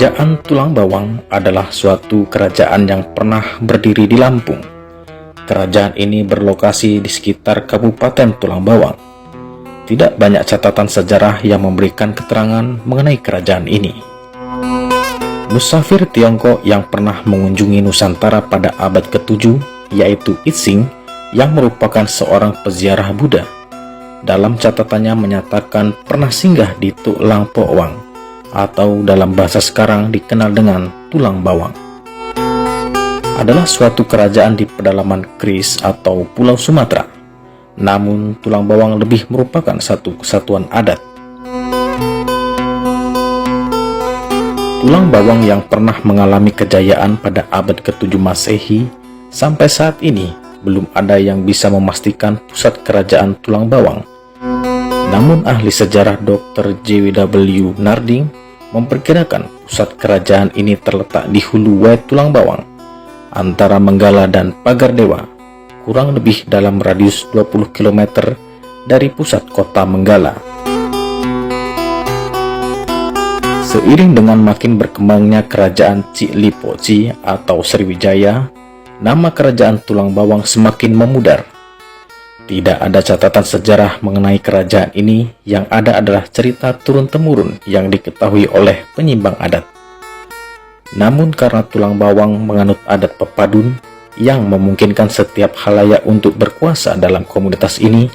Kerajaan Tulang Bawang adalah suatu kerajaan yang pernah berdiri di Lampung. Kerajaan ini berlokasi di sekitar Kabupaten Tulang Bawang. Tidak banyak catatan sejarah yang memberikan keterangan mengenai kerajaan ini. Musafir Tiongkok yang pernah mengunjungi Nusantara pada abad ke-7, yaitu Itsing, yang merupakan seorang peziarah Buddha, dalam catatannya menyatakan pernah singgah di Tulang Pok Wang, atau dalam bahasa sekarang dikenal dengan Tulang Bawang. Adalah suatu kerajaan di pedalaman Kris atau Pulau Sumatera. Namun Tulang Bawang lebih merupakan satu kesatuan adat. Tulang Bawang yang pernah mengalami kejayaan pada abad ke-7 Masehi, sampai saat ini belum ada yang bisa memastikan pusat kerajaan Tulang Bawang. Namun ahli sejarah Dr. JW Narding memperkirakan pusat kerajaan ini terletak di hulu Wai Tulang Bawang, antara Menggala dan Pagar Dewa, kurang lebih dalam radius 20 km dari pusat kota Menggala. Seiring dengan makin berkembangnya kerajaan Cili Poci atau Sriwijaya, nama kerajaan Tulang Bawang semakin memudar. Tidak ada catatan sejarah mengenai kerajaan ini, yang ada adalah cerita turun-temurun yang diketahui oleh penyimbang adat. Namun karena Tulang Bawang menganut adat pepadun yang memungkinkan setiap khalayak untuk berkuasa dalam komunitas ini,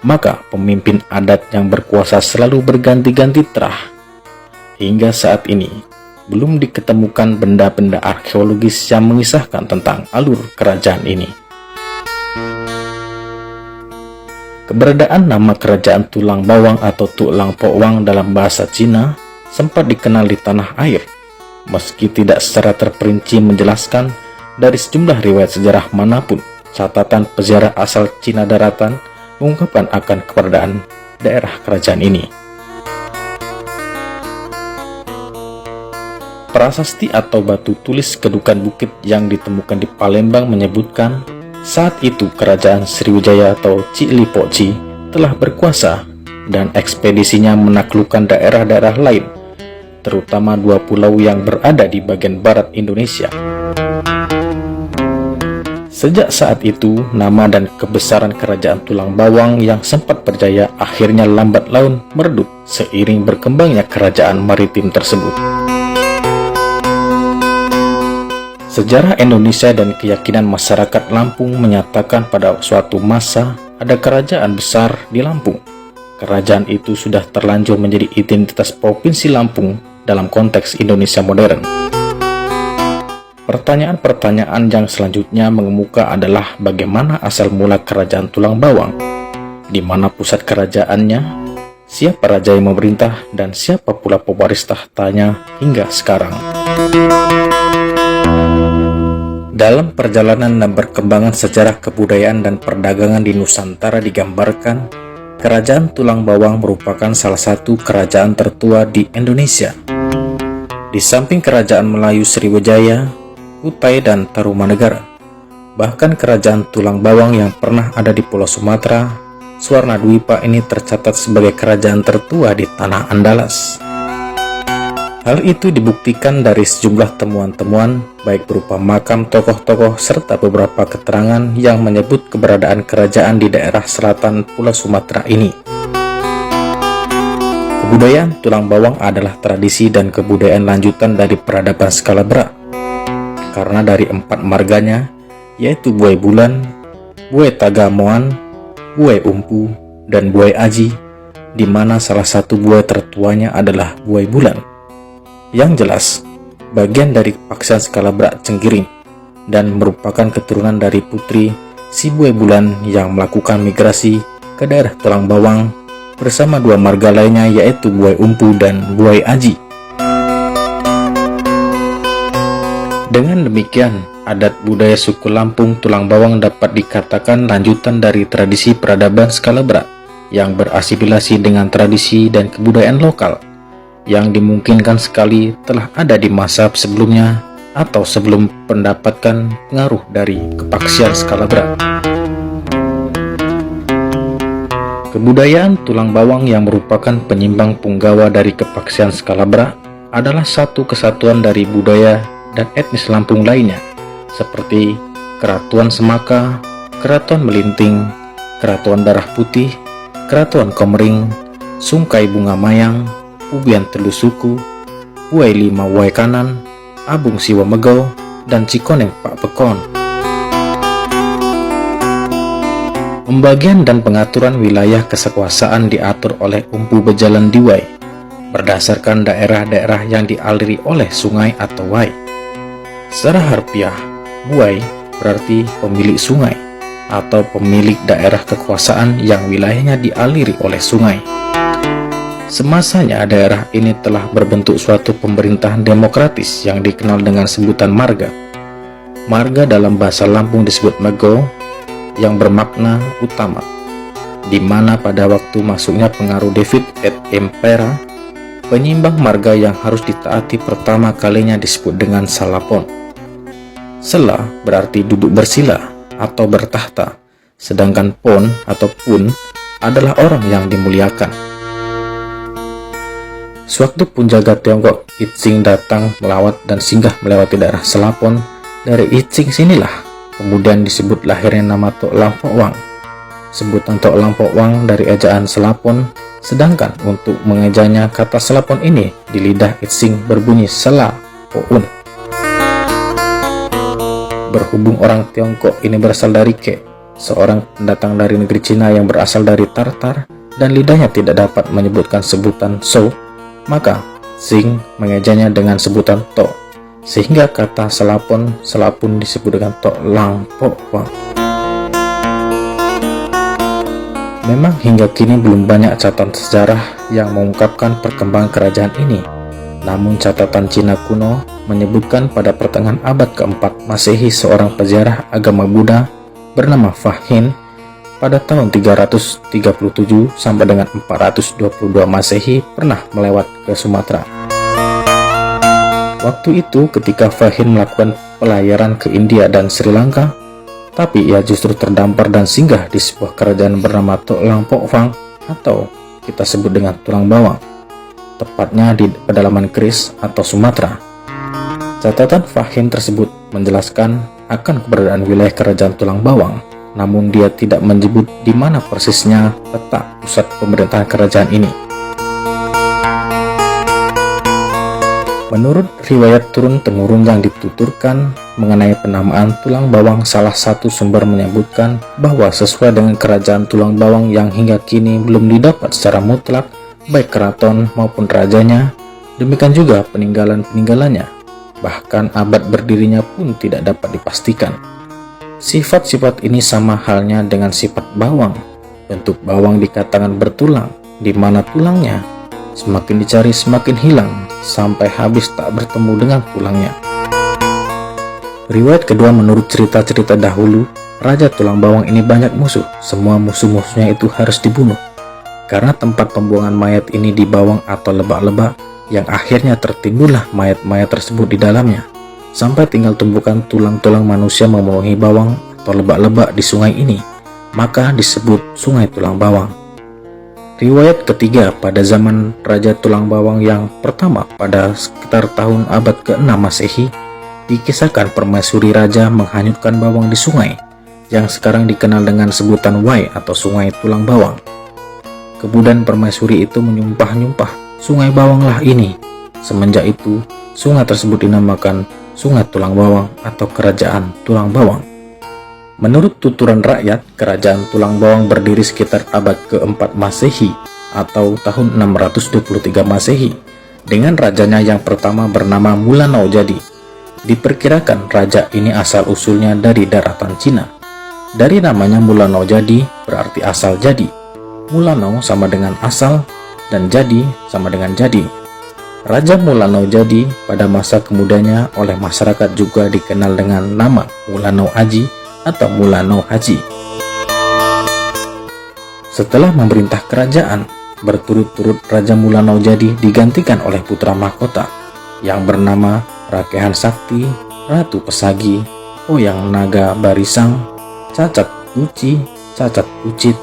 maka pemimpin adat yang berkuasa selalu berganti-ganti terah. Hingga saat ini, belum diketemukan benda-benda arkeologis yang mengisahkan tentang alur kerajaan ini. Keberadaan nama kerajaan Tulang Bawang atau Tulang Pok Wang dalam bahasa Cina sempat dikenal di tanah air, meski tidak secara terperinci menjelaskan. Dari sejumlah riwayat sejarah manapun, catatan peziarah asal Cina daratan mengungkapkan akan keberadaan daerah kerajaan ini. Prasasti atau batu tulis kedukan bukit yang ditemukan di Palembang menyebutkan saat itu kerajaan Sriwijaya atau Cili Poci telah berkuasa dan ekspedisinya menaklukkan daerah-daerah lain, terutama dua pulau yang berada di bagian barat Indonesia. Sejak saat itu, nama dan kebesaran kerajaan Tulang Bawang yang sempat berjaya akhirnya lambat laun meredup seiring berkembangnya kerajaan maritim tersebut. Sejarah Indonesia dan keyakinan masyarakat Lampung menyatakan pada suatu masa ada kerajaan besar di Lampung. Kerajaan itu sudah terlanjur menjadi identitas Provinsi Lampung dalam konteks Indonesia modern. Pertanyaan-pertanyaan yang selanjutnya mengemuka adalah bagaimana asal mula kerajaan Tulang Bawang, di mana pusat kerajaannya, siapa raja yang memerintah, dan siapa pula pewaris tahtanya hingga sekarang. Dalam perjalanan dan perkembangan sejarah kebudayaan dan perdagangan di Nusantara digambarkan, kerajaan Tulang Bawang merupakan salah satu kerajaan tertua di Indonesia. Di samping kerajaan Melayu Sriwijaya, Kutai, dan Tarumanegara, bahkan kerajaan Tulang Bawang yang pernah ada di Pulau Sumatera, Suwarnadwipa ini tercatat sebagai kerajaan tertua di Tanah Andalas. Hal itu dibuktikan dari sejumlah temuan-temuan, baik berupa makam tokoh-tokoh serta beberapa keterangan yang menyebut keberadaan kerajaan di daerah selatan Pulau Sumatera ini. Kebudayaan Tulang Bawang adalah tradisi dan kebudayaan lanjutan dari peradaban skala berat. Karena dari 4 marganya, yaitu Buai Bulan, Buai Tagamoan, Buai Umpu, dan Buai Aji, di mana salah satu buai tertuanya adalah Buai Bulan. Yang jelas, bagian dari Paksian Skala Berak Cenggiring dan merupakan keturunan dari putri si Buai Bulan yang melakukan migrasi ke daerah Tulang Bawang bersama 2 marga lainnya, yaitu Buai Umpu dan Buai Aji. Dengan demikian, adat budaya suku Lampung Tulang Bawang dapat dikatakan lanjutan dari tradisi peradaban skala berat yang berasimilasi dengan tradisi dan kebudayaan lokal yang dimungkinkan sekali telah ada di masa sebelumnya atau sebelum mendapatkan pengaruh dari kepaksian skala berat. Kebudayaan Tulang Bawang yang merupakan penyimbang punggawa dari kepaksian skala berat adalah satu kesatuan dari budaya dan etnis Lampung lainnya, seperti Keratuan Semaka, Keratuan Melinting, Keratuan Darah Putih, Keratuan Komering, Sungkai Bunga Mayang, Ubian Telu Suku, Buai Lima Wai Kanan, Abung Siwa Megau, dan Cikoneng Pak Pekon. Pembagian dan pengaturan wilayah kesekuasaan diatur oleh Umpu Bejalan Diwai berdasarkan daerah-daerah yang dialiri oleh sungai atau wai. Secara harfiah, Buai berarti pemilik sungai atau pemilik daerah kekuasaan yang wilayahnya dialiri oleh sungai. Semasanya daerah ini telah berbentuk suatu pemerintahan demokratis yang dikenal dengan sebutan marga. Marga dalam bahasa Lampung disebut Megau, yang bermakna utama, di mana pada waktu masuknya pengaruh David et Impera, penyimbang marga yang harus ditaati pertama kalinya disebut dengan Salapon. Sela berarti duduk bersila atau bertahta, sedangkan pon atau pun adalah orang yang dimuliakan. Sewaktu penjaga Tiongkok Icing datang melawat dan singgah melewati daerah Selapon, dari Icing sinilah kemudian disebut lahirnya nama Tok Lampok Wang. Sebutan Tok Lampok Wang dari ejaan Selapon, sedangkan untuk mengejanya kata Selapon ini di lidah Icing berbunyi Sela Poun. Berhubung orang Tiongkok ini berasal dari Ke, seorang pendatang dari negeri Cina yang berasal dari Tartar, dan lidahnya tidak dapat menyebutkan sebutan So, maka Xing mengejanya dengan sebutan To, sehingga kata Selapun disebut dengan Tok Lampok Wang. Memang hingga kini belum banyak catatan sejarah yang mengungkapkan perkembangan kerajaan ini. Namun catatan Cina kuno menyebutkan pada pertengahan abad ke-4 Masehi seorang peziarah agama Buddha bernama Fahin pada tahun 337 sampai dengan 422 Masehi pernah melewat ke Sumatera. Waktu itu ketika Fahin melakukan pelayaran ke India dan Sri Lanka, tapi ia justru terdampar dan singgah di sebuah kerajaan bernama Tok Lampok Wang atau kita sebut dengan Tulang Bawang, tepatnya di pedalaman Keris atau Sumatera. Catatan Fahin tersebut menjelaskan akan keberadaan wilayah kerajaan Tulang Bawang, namun dia tidak menyebut di mana persisnya letak pusat pemerintahan kerajaan ini. Menurut riwayat turun-temurun yang dituturkan mengenai penamaan Tulang Bawang, salah satu sumber menyebutkan bahwa sesuai dengan kerajaan Tulang Bawang yang hingga kini belum didapat secara mutlak baik keraton maupun rajanya, demikian juga peninggalan-peninggalannya, bahkan abad berdirinya pun tidak dapat dipastikan. Sifat-sifat ini sama halnya dengan sifat bawang. Bentuk bawang dikatakan bertulang, di mana tulangnya semakin dicari semakin hilang, sampai habis tak bertemu dengan tulangnya. Riwayat kedua, menurut cerita-cerita dahulu, Raja Tulang Bawang ini banyak musuh. Semua musuh-musuhnya itu harus dibunuh. Karena tempat pembuangan mayat ini di bawang atau lebak-lebak, yang akhirnya tertimbullah mayat-mayat tersebut di dalamnya, sampai tinggal tumpukan tulang-tulang manusia memenuhi bawang atau lebak-lebak di sungai ini, maka disebut Sungai Tulang Bawang. Riwayat ketiga, pada zaman Raja Tulang Bawang yang pertama pada sekitar tahun abad ke-6 Masehi, dikisahkan permaisuri raja menghanyutkan bawang di sungai yang sekarang dikenal dengan sebutan Wai atau Sungai Tulang Bawang. Kemudian permaisuri itu menyumpah-nyumpah sungai bawanglah ini. Semenjak itu, sungai tersebut dinamakan Sungai Tulang Bawang atau Kerajaan Tulang Bawang. Menurut tuturan rakyat, Kerajaan Tulang Bawang berdiri sekitar abad ke-4 Masehi atau tahun 623 Masehi dengan rajanya yang pertama bernama Mulanau Jadi. Diperkirakan raja ini asal-usulnya dari daratan Cina. Dari namanya Mulanau Jadi berarti asal jadi. Mulanau sama dengan asal dan jadi sama dengan jadi. Raja Mulanau Jadi pada masa kemudanya oleh masyarakat juga dikenal dengan nama Mulanau Aji atau Mulanau Haji. Setelah memerintah kerajaan, berturut-turut Raja Mulanau Jadi digantikan oleh putra mahkota yang bernama Rakehan Sakti, Ratu Pesagi, Oyang Naga Barisang, Cacat Kuci, Cacat Kucit,